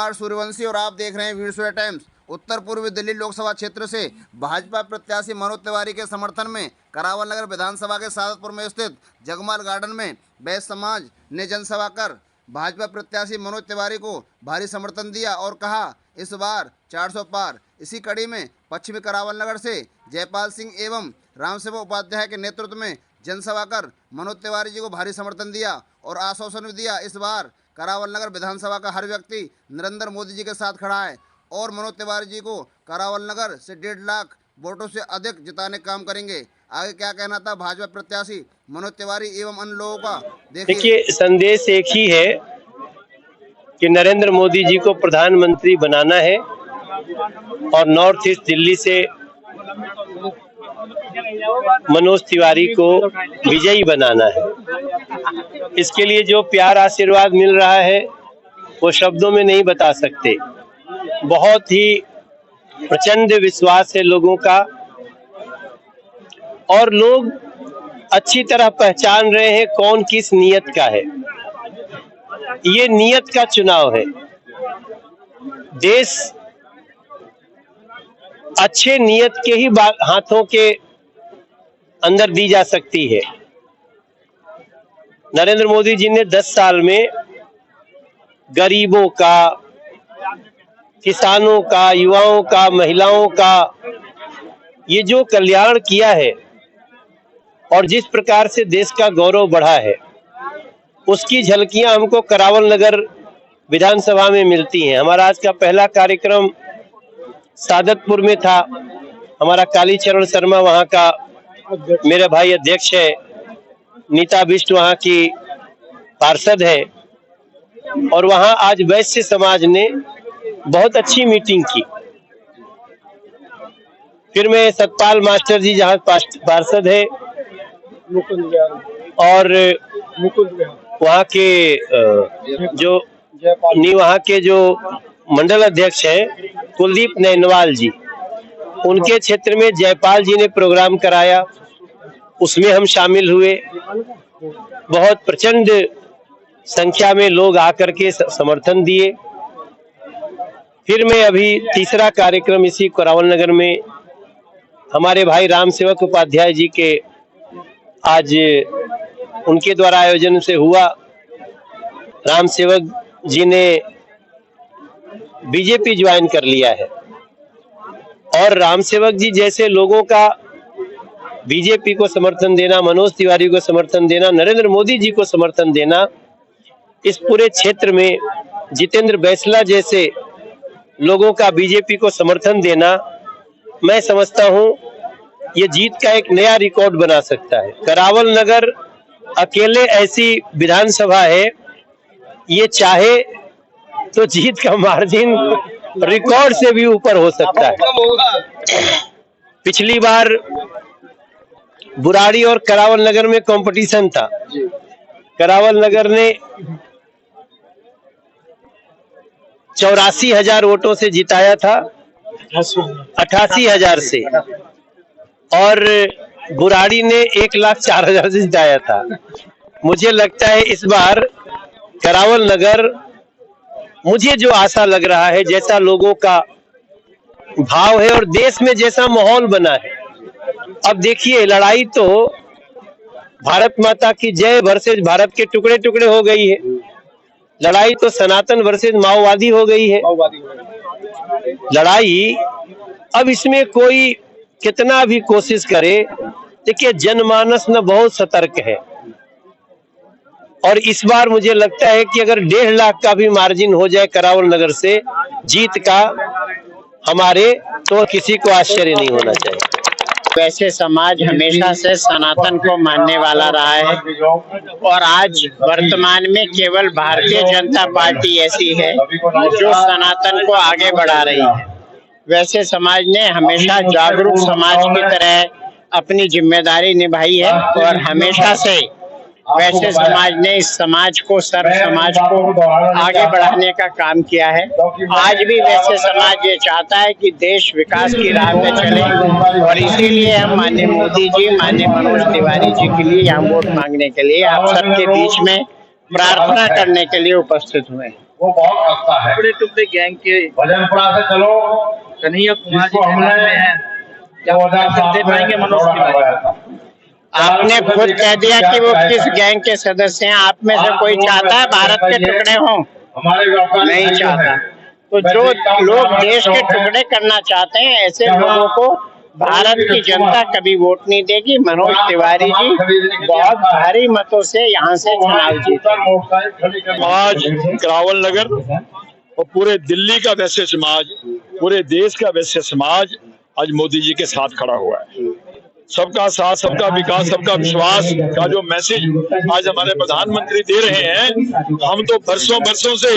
कुमार सूर्यवंशी और आप देख रहे हैं वीर सूर्य टाइम्स। उत्तर पूर्वी दिल्ली लोकसभा क्षेत्र से भाजपा प्रत्याशी मनोज तिवारी के समर्थन में करावल नगर विधानसभा के सादतपुर में स्थित जगमाल गार्डन में वैश्य समाज ने जनसभा कर भाजपा प्रत्याशी मनोज तिवारी को भारी समर्थन दिया और कहा इस बार 400 पार। इसी कड़ी में पश्चिमी करावल नगर से जयपाल सिंह एवं रामसेवक उपाध्याय के नेतृत्व में जनसभा कर मनोज तिवारी जी को भारी समर्थन दिया और आश्वासन भी दिया इस बार करावल नगर विधानसभा का हर व्यक्ति नरेंद्र मोदी जी के साथ खड़ा है और मनोज तिवारी जी को करावल नगर से 1.5 लाख वोटों से अधिक जिताने का काम करेंगे। आगे क्या कहना था भाजपा प्रत्याशी मनोज तिवारी एवं अन्य लोगों का, देखिए संदेश एक ही है कि नरेंद्र मोदी जी को प्रधानमंत्री बनाना है और नॉर्थ ईस्ट दिल्ली से मनोज तिवारी को विजयी बनाना है। इसके लिए जो प्यार आशीर्वाद मिल रहा है वो शब्दों में नहीं बता सकते। बहुत ही प्रचंड विश्वास है लोगों का और लोग अच्छी तरह पहचान रहे हैं कौन किस नियत का है। ये नियत का चुनाव है। देश अच्छे नियत के ही हाथों के अंदर दी जा सकती है। नरेंद्र मोदी जी ने 10 साल में गरीबों का, किसानों का, युवाओं का, महिलाओं का ये जो कल्याण किया है और जिस प्रकार से देश का गौरव बढ़ा है उसकी झलकियां हमको करावल नगर विधानसभा में मिलती हैं। हमारा आज का पहला कार्यक्रम सादतपुर में था। हमारा कालीचरण शर्मा वहां का मेरे भाई अध्यक्ष है, नीता बिष्ट वहां की पार्षद है और वहां आज वैश्य समाज ने बहुत अच्छी मीटिंग की। फिर मैं सतपाल मास्टर जी जहाँ पार्षद है और वहाँ के वहाँ के जो मंडल अध्यक्ष हैं कुलदीप नैनवाल जी, उनके क्षेत्र में जयपाल जी ने प्रोग्राम कराया, उसमें हम शामिल हुए। बहुत प्रचंड संख्या में लोग आकर के समर्थन दिए। फिर मैं अभी तीसरा कार्यक्रम इसी करावल नगर में हमारे भाई रामसेवक उपाध्याय जी के आज उनके द्वारा आयोजन से हुआ। रामसेवक जी ने बीजेपी ज्वाइन कर लिया है और रामसेवक जी जैसे लोगों का बीजेपी को समर्थन देना, मनोज तिवारी को समर्थन देना, नरेंद्र मोदी जी को समर्थन देना, इस पूरे क्षेत्र में जितेंद्र बैसला जैसे लोगों का बीजेपी को समर्थन देना, मैं समझता हूं ये जीत का एक नया रिकॉर्ड बना सकता है। करावल नगर अकेले ऐसी विधानसभा है, ये चाहे तो जीत का मार्जिन रिकॉर्ड से भी ऊपर हो सकता है। पिछली बार बुराड़ी और करावल नगर में कंपटीशन था। करावल नगर ने 84,000 वोटों से जिताया था, 88,000 से, और बुराड़ी ने 1,04,000 से जिताया था। मुझे लगता है इस बार करावल नगर, मुझे जो आशा लग रहा है, जैसा लोगों का भाव है और देश में जैसा माहौल बना है, अब देखिए लड़ाई तो भारत माता की जय वर्सेस भारत के टुकड़े टुकड़े हो गई है। लड़ाई तो सनातन वर्सेस माओवादी हो गई है। लड़ाई अब इसमें कोई कितना भी कोशिश करे, देखिए जनमानस न बहुत सतर्क है और इस बार मुझे लगता है कि अगर 1.5 लाख का भी मार्जिन हो जाए करावल नगर से जीत का हमारे, तो किसी को आश्चर्य नहीं होना चाहिए। वैसे समाज हमेशा से सनातन को मानने वाला रहा है और आज वर्तमान में केवल भारतीय जनता पार्टी ऐसी है जो सनातन को आगे बढ़ा रही है। वैसे समाज ने हमेशा जागरूक समाज की तरह अपनी जिम्मेदारी निभाई है और हमेशा से वैसे समाज ने इस समाज को, सर्व समाज को आगे बढ़ाने का काम किया है। आज भी वैसे समाज ये चाहता है कि देश विकास की राह पे चले और इसीलिए हम माननीय मोदी जी, माननीय मनोज तिवारी जी के लिए यहाँ वोट मांगने के लिए आप सबके बीच में प्रार्थना करने के लिए उपस्थित हुए। वो बहुत खस्ता है। टुकड़े टुकड़े गैंग के भजनपुरा से चलो, कन्हैया कुमार जी जिसको हमने में हैं, क्या 2007 दे पाएंगे मनोज तिवारी? आपने खुद कह दिया कि वो किस गैंग के सदस्य हैं। आप में से कोई चाहता है भारत के टुकड़े हों? हमारे व्यापारी नहीं चाहता। तो जो लोग देश के टुकड़े करना चाहते हैं, ऐसे लोगों को भारत की जनता कभी वोट नहीं देगी। मनोज तिवारी जी बहुत भारी मतों से यहाँ से चुनाव जीते। आज करावल नगर और पूरे दिल्ली का वैश्य समाज, पूरे देश का वैश्य समाज आज मोदी जी के साथ खड़ा हुआ है। सबका साथ, सबका विकास, सबका विश्वास का जो मैसेज आज हमारे प्रधानमंत्री दे रहे हैं, हम तो बरसों से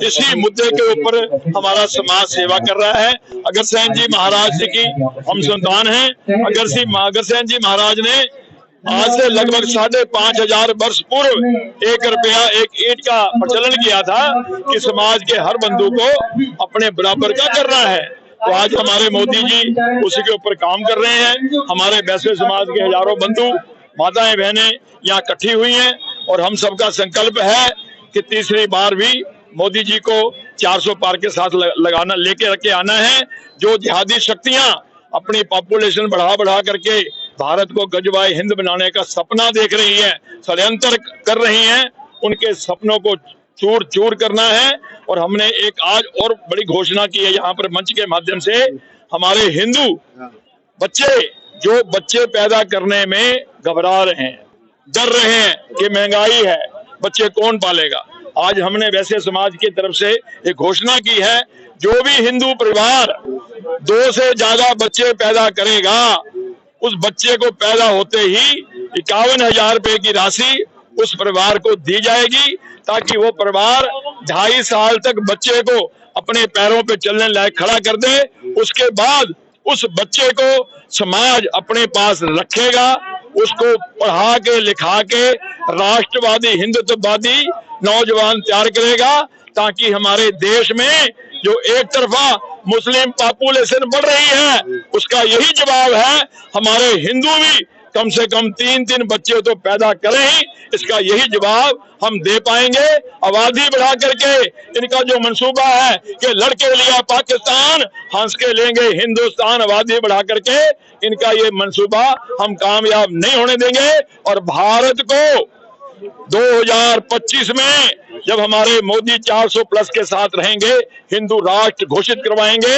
इसी मुद्दे के ऊपर हमारा समाज सेवा कर रहा है। अग्रसेन जी महाराज जी की हम संतान हैं। अग्रसेन जी महाराज ने आज से लगभग 5,500 वर्ष पूर्व 1 रुपया 1 ईंट का प्रचलन किया था कि समाज के हर बंधु को अपने बराबर का करना है। तो आज हमारे मोदी जी उसी के ऊपर काम कर रहे हैं। हमारे वैश्य समाज के हजारों बंधु, माताएं, बहनें यहाँ इकट्ठी हुई हैं और हम सबका संकल्प है कि तीसरी बार भी मोदी जी को 400 पार के साथ लेके रखे आना है। जो जिहादी शक्तियां अपनी पॉपुलेशन बढ़ा करके भारत को गजवाए हिंद बनाने का सपना देख रही है, षड्यंत्र कर रही हैं, उनके सपनों को चूर चूर करना है। और हमने एक आज और बड़ी घोषणा की है यहाँ पर मंच के माध्यम से। हमारे हिंदू बच्चे पैदा करने में घबरा रहे हैं, डर रहे हैं कि महंगाई है, बच्चे कौन पालेगा। आज हमने वैसे समाज की तरफ से एक घोषणा की है, जो भी हिंदू परिवार 2 से ज्यादा बच्चे पैदा करेगा, उस बच्चे को पैदा होते ही 51,000 रुपए की राशि उस परिवार को दी जाएगी, ताकि वो परिवार 2.5 साल तक बच्चे को अपने पैरों पे चलने लायक खड़ा कर दे। उसके बाद उस बच्चे को समाज अपने पास रखेगा, उसको पढ़ा के लिखा के राष्ट्रवादी हिंदुत्ववादी नौजवान तैयार करेगा, ताकि हमारे देश में जो एक तरफा मुस्लिम पॉपुलेशन बढ़ रही है, उसका यही जवाब है हमारे हिंदू भी कम से कम 3 बच्चे तो पैदा करें ही, इसका यही जवाब हम दे पाएंगे। आबादी बढ़ा करके इनका जो मंसूबा है कि लड़के लिया पाकिस्तान, हंस के लेंगे हिंदुस्तान, आबादी बढ़ा करके इनका ये मंसूबा हम कामयाब नहीं होने देंगे। और भारत को 2025 में जब हमारे मोदी 400 प्लस के साथ रहेंगे, हिंदू राष्ट्र घोषित करवाएंगे।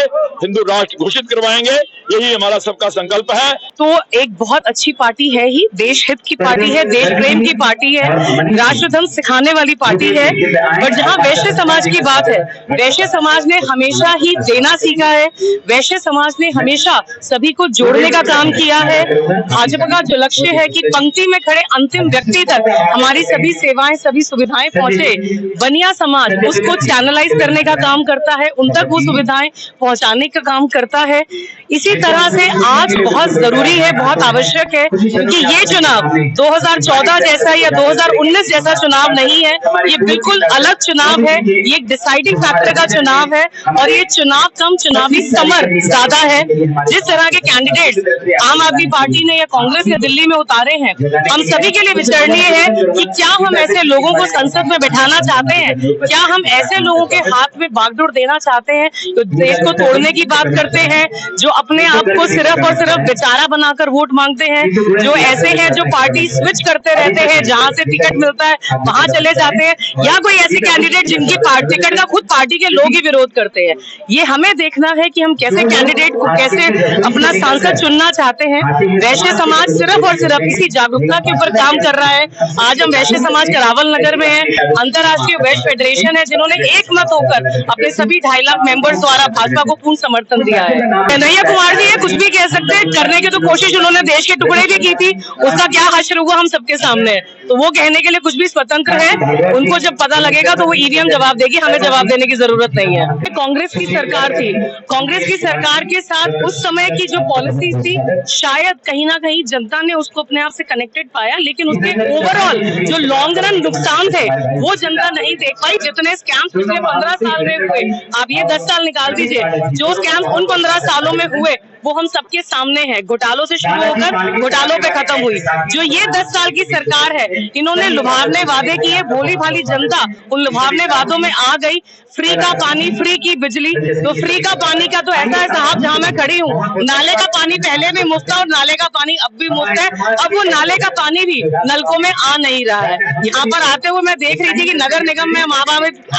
यही हमारा सबका संकल्प है। तो एक बहुत अच्छी पार्टी है ही, देश हित की पार्टी है, देश प्रेम की पार्टी है, राष्ट्रधर्म सिखाने वाली पार्टी है। पर जहाँ वैश्य समाज की बात है, वैश्य समाज ने हमेशा ही देना सीखा है। वैश्य समाज ने हमेशा सभी को जोड़ने का काम किया है। भाजपा का जो लक्ष्य है कि पंक्ति में खड़े अंतिम व्यक्ति तक हमारी सभी सेवाएं, सभी सुविधाएं पहुंचे, बनिया समाज उसको चैनलाइज करने का काम करता है, उन तक वो सुविधाएं पहुंचाने का काम करता है। इसी तरह से आज बहुत जरूरी है, बहुत आवश्यक है, क्योंकि ये चुनाव 2014 जैसा या 2019 जैसा चुनाव नहीं है। ये बिल्कुल अलग चुनाव है, ये एक डिसाइडिंग फैक्टर का चुनाव है। और ये चुनाव कम, चुनावी समर ज्यादा है। जिस तरह के कैंडिडेट्स आम आदमी पार्टी ने या कांग्रेस ने दिल्ली में उतारे हैं, हम सभी के लिए विचारणीय है कि क्या हम ऐसे लोगों को संसद में बैठाना चाहते हैं, क्या हम ऐसे लोगों के हाथ में बागडोर देना चाहते हैं जो देश को तोड़ने की बात करते हैं, जो अपने आप को सिर्फ और सिर्फ बेचारा बनाकर वोट मांगते हैं, जो ऐसे हैं जो पार्टी स्विच करते रहते हैं, जहां से टिकट मिलता है वहां चले जाते हैं, या कोई ऐसे कैंडिडेट जिनकी टिकट का खुद पार्टी के लोग ही विरोध करते हैं। ये हमें देखना है कि हम कैसे कैंडिडेट को, कैसे अपना सांसद चुनना चाहते हैं। वैश्य समाज सिर्फ और सिर्फ इसी जागरूकता के ऊपर काम कर रहा है। आज हम वैश्य समाज करावल नगर में है, अंतर्राष्ट्रीय वैश्य फेडरेशन है, जिन्होंने एक मत होकर अपने सभी 2.5 लाख मेंबर्स द्वारा भाजपा को पूर्ण समर्थन दिया है। कन्हैया कुमार जी ये कुछ भी कह सकते हैं, करने की तो कोशिश उन्होंने देश के टुकड़े भी की थी, उसका क्या हश्र हुआ हम सबके सामने है। तो वो कहने के लिए कुछ भी स्वतंत्र है, उनको जब पता लगेगा तो वो ईवीएम जवाब देगी, हमें जवाब देने की जरूरत नहीं है। कांग्रेस की सरकार थी, कांग्रेस की सरकार के साथ उस समय की जो पॉलिसीज थी, शायद कहीं ना कहीं जनता ने उसको अपने आप से कनेक्टेड पाया, लेकिन उसके ओवरऑल जो लॉन्ग रन नुकसान थे वो जनता नहीं देख पाई। जितने स्कैम्स पिछले 15 साल में हुए, आप ये 10 साल निकाल दीजिए, जो स्कैम्स उन 15 सालों में हुए वो हम सबके सामने है। घोटालों से शुरू होकर घोटालों पे खत्म हुई। जो ये 10 साल की सरकार है, इन्होंने लुभावने वादे किए, भोली भाली जनता उन लुभावने वादों में आ गई। फ्री का पानी, फ्री की बिजली। तो फ्री का पानी का तो ऐसा है साहब, जहां मैं खड़ी हूँ, नाले का पानी पहले भी मुफ्त था और नाले का पानी अब भी मुफ्त है। अब वो नाले का पानी भी नलकों में आ नहीं रहा है। यहाँ पर आते हुए मैं देख रही थी कि नगर निगम में माँ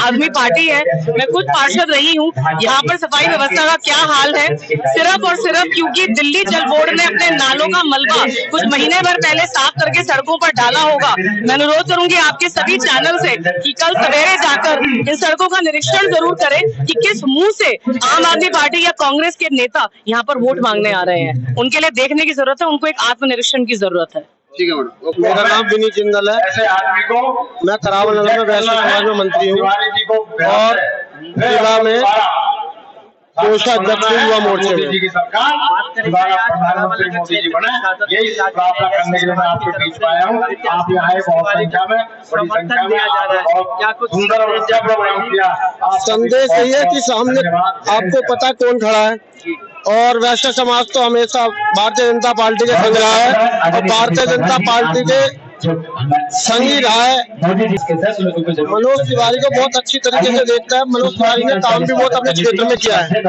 आदमी पार्टी है, मैं खुद पार्षद रही हूँ। यहाँ पर सफाई व्यवस्था का क्या हाल है, सिर्फ और सिर्फ क्योंकि दिल्ली जल बोर्ड ने अपने नालों का मलबा कुछ महीने भर पहले साफ करके सड़कों पर डाला होगा। मैं अनुरोध करूंगी आपके सभी चैनल से कि कल सवेरे जाकर इन सड़कों का निरीक्षण जरूर करें कि किस मुंह से आम आदमी पार्टी या कांग्रेस के नेता यहाँ पर वोट मांगने आ रहे हैं। उनके लिए देखने की जरूरत है, उनको एक आत्मनिरीक्षण की जरूरत है। ठीक है मैडम। मेरा नाम विनीत जिंदल है। ऐसे आदमी को मैं करावल नगर में वैश्य समाज में मंत्री हूँ और जिला में कोषाध्यक्ष युवा मोर्चे मोदी जी की सरकार दोबारा प्रधानमंत्री मोदी जी बने, यही प्रार्थना करने के लिए मैं आपके बीच में आया हूँ। आप यहाँ आए बहुत संख्या में, बड़ी संख्या में, और सुंदर और अच्छा प्रोग्राम किया। संदेश यही है कि सामने आपको पता कौन खड़ा है, और वैश्य समाज तो हमेशा भारतीय जनता पार्टी के संग रहा है और भारतीय जनता पार्टी के संग ही रहा है। मनोज तिवारी को बहुत अच्छी तरीके से देखता है। मनोज तिवारी ने काम भी बहुत अपने क्षेत्र में किया है।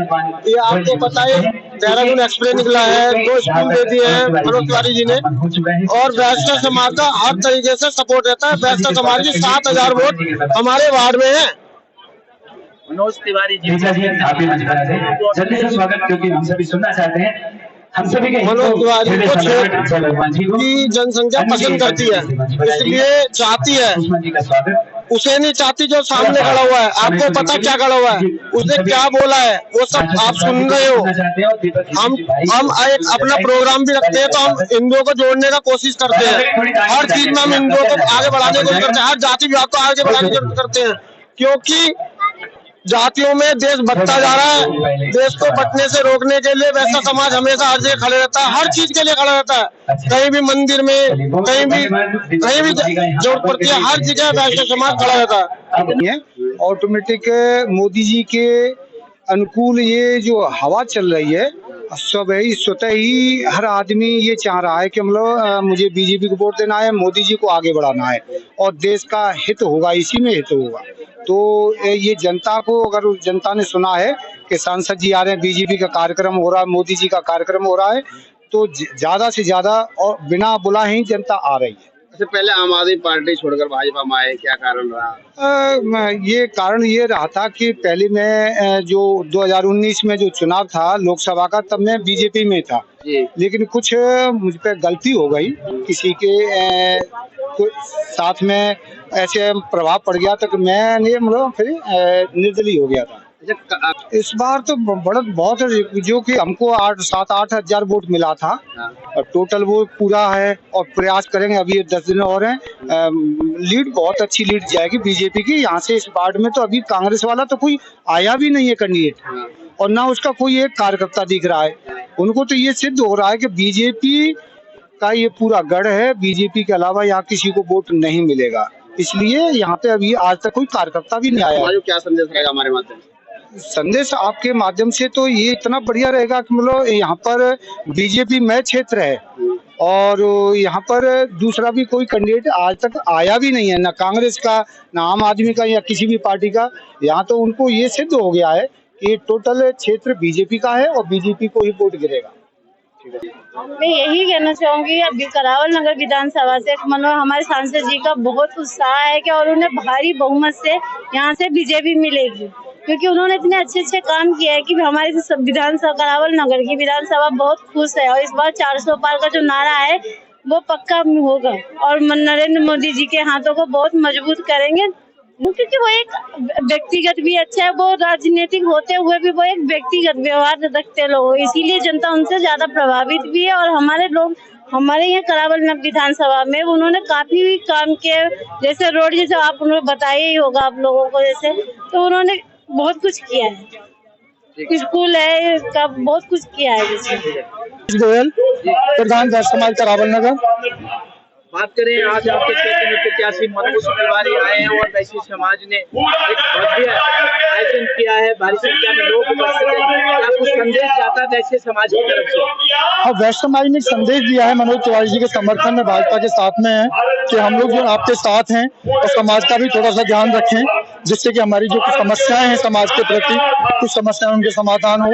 ये आपको पता है, देहरादून एक्सप्रेस निकला है, 2 स्कूल दे दिए हैं मनोज तिवारी जी ने, और वैश्य समाज का हर तरीके से सपोर्ट रहता है। वैश्य समाज की 7,000 वोट हमारे वार्ड में है। मनोज तिवारी जी जल्दी से स्वागत, क्योंकि हम सभी सुनना चाहते हैं। हम सभी के मनोज तिवारी को क्षेत्र की जनसंख्या पसंद करती है, इसलिए चाहती है, उसे नहीं चाहती जो सामने खड़ा हुआ है। आपको पता क्या खड़ा हुआ है, उसने क्या बोला है, वो सब आप सुन रहे हो। हम एक अपना प्रोग्राम भी रखते हैं, तो हम हिंदुओं को जोड़ने का कोशिश करते हैं। हर चीज में हम हिंदुओं को आगे बढ़ाने की कोशिश करते हैं, हर जाति विभाग को आगे बढ़ाने की कोशिश करते हैं, क्योंकि जातियों में देश बढ़ता जा रहा है। देश को बटने से रोकने के लिए वैसा समाज हमेशा हर जगह खड़े रहता है, हर चीज के लिए खड़ा रहता है। कहीं भी मंदिर में, कहीं भी जरूरत पड़ती है, हर जगह वैसा समाज खड़ा रहता है। ऑटोमेटिक मोदी जी के अनुकूल ये जो हवा चल रही है, स्वतः ही हर आदमी ये चाह रहा है कि मतलब मुझे बीजेपी को वोट देना है, मोदी जी को आगे बढ़ाना है और देश का हित होगा, इसी में हित होगा। तो ये जनता को, अगर जनता ने सुना है कि सांसद जी आ रहे हैं, बीजेपी का कार्यक्रम हो रहा है, मोदी जी का कार्यक्रम हो रहा है, तो ज्यादा से ज्यादा और बिना बुलाए ही जनता आ रही है। अच्छा, पहले आम आदमी पार्टी छोड़कर भाजपा में आए, क्या कारण रहा? ये कारण ये रहा था कि पहले मैं जो 2019 में जो चुनाव था लोकसभा का, तब मैं बीजेपी में था, लेकिन कुछ मुझ पे गलती हो गई, किसी के साथ में ऐसे प्रभाव पड़ गया, तो मैंने मतलब फिर निर्दलीय हो गया था। इस बार तो बहुत जो कि हमको 7-8 हजार वोट मिला था, और टोटल वो पूरा है और प्रयास करेंगे। अभी 10 दिन और हैं, लीड बहुत अच्छी लीड जाएगी बीजेपी की। यहाँ से इस वार्ड में तो अभी कांग्रेस वाला तो कोई आया भी नहीं है कैंडिडेट, और ना उसका कोई एक कार्यकर्ता दिख रहा है। उनको तो ये सिद्ध हो रहा है कि बीजेपी का ये पूरा गढ़ है, बीजेपी के अलावा यहाँ किसी को वोट नहीं मिलेगा। इसलिए यहाँ पे अभी आज तक कोई कार्यकर्ता भी नहीं आया। क्या संदेश रहेगा हमारे माध्यम से? संदेश आपके माध्यम से तो ये इतना बढ़िया रहेगा कि मतलब यहाँ पर बीजेपी में क्षेत्र है, और यहाँ पर दूसरा भी कोई कैंडिडेट आज तक आया भी नहीं है, ना कांग्रेस का, ना आम आदमी का, या किसी भी पार्टी का। यहाँ तो उनको ये सिद्ध हो गया है कि टोटल क्षेत्र बीजेपी का है और बीजेपी को ही वोट गिरेगा। मैं यही कहना चाहूंगी, अभी करावल नगर विधानसभा से मतलब हमारे सांसद जी का बहुत उत्साह है कि और उन्हें भारी बहुमत से यहाँ से बीजेपी मिलेगी, क्योंकि उन्होंने इतने अच्छे काम किए हैं कि हमारी विधानसभा, करावल नगर की विधानसभा बहुत खुश है। और इस बार 400 पार का जो नारा है वो पक्का होगा, और नरेंद्र मोदी जी के हाथों को बहुत मजबूत करेंगे, क्योंकि वो एक व्यक्तिगत भी अच्छा है, वो राजनीतिक होते हुए भी वो एक व्यक्तिगत व्यवहार रखते लोग, इसीलिए जनता उनसे ज्यादा प्रभावित भी है। और हमारे लोग, हमारे यहाँ करावल विधानसभा में उन्होंने काफी भी काम किए, जैसे रोड, जैसे आप उन्होंने बताया ही होगा आप लोगों को, जैसे तो उन्होंने बहुत कुछ किया है, स्कूल है का बहुत कुछ किया है। जैसे गोयल, प्रधान समाज करावल नगर। बात करें आज आपके क्षेत्र में प्रत्याशी मनोज तिवारी आए हैं और वैश्य समाज ने एक भव्य आयोजन किया है, भारी संख्या में लोग उपस्थित हैं। क्या कुछ संदेश जाता है वैश्य समाज की तरफ से? हाँ, वैश्य समाज ने एक संदेश दिया है मनोज तिवारी जी के समर्थन में, भाजपा के साथ में है कि हम लोग जो आपके साथ हैं और समाज का भी थोड़ा सा ध्यान रखें, जिससे कि हमारी जो कुछ समस्याएं हैं समाज के प्रति, कुछ समस्याएं उनके समाधान हो।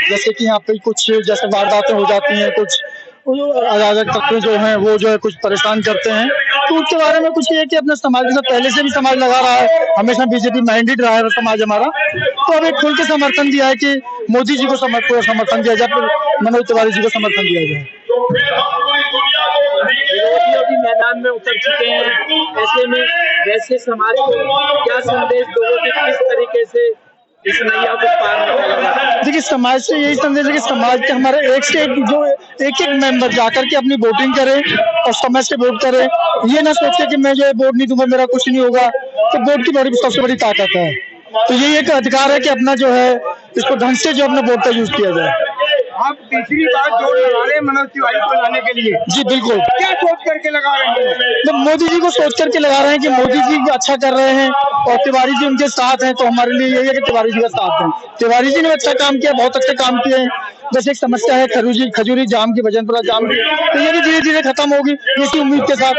जैसे कि यहाँ पे कुछ जैसे वारदातें हो जाती हैं, कुछ अराजक तत्व जो हैं वो जो है कुछ परेशान करते हैं, तो उसके बारे में कुछ ये कि अपने समाज के साथ पहले से भी समाज लगा रहा है, हमेशा बीजेपी माइंडेड रहा है समाज हमारा, तो अब एक खुल के समर्थन दिया है कि मोदी जी को समर्थन दिया जाए, मनोज तिवारी जी को समर्थन दिया जाए। विरोधियों भी मैदान में उतर चुके हैं, ऐसे में वैश्य समाज को क्या संदेश दोगे, किस तरीके से इस नैया को पार निकालेगा? देखिए, समाज से यही संदेश है कि समाज के हमारे एक मेंबर जाकर के अपनी वोटिंग करे और समय से वोट करे। ये ना सोचे कि मैं जो है वोट नहीं दूंगा मेरा कुछ नहीं होगा, तो वोट की बड़ी सबसे बड़ी ताकत है। तो ये एक अधिकार है कि अपना जो है इसको ढंग से जो अपने वोट का यूज किया जाए। आप तीसरी बार जोर लगा रहे हैं मनोज तिवारी को लाने के लिए? जी बिल्कुल। क्या सोच करके लगा रहे हैं? तो मोदी जी को सोच करके लगा रहे हैं कि मोदी जी अच्छा कर रहे हैं और तिवारी जी उनके साथ हैं, तो हमारे लिए यही है कि तिवारी जी का साथ है। तिवारी जी ने अच्छा काम किया, बहुत अच्छे काम किए हैं। जैसे एक समस्या है खजूरी जाम की, भजनपुरा जाम की, तो ये भी धीरे धीरे खत्म होगी, इसी उम्मीद के साथ।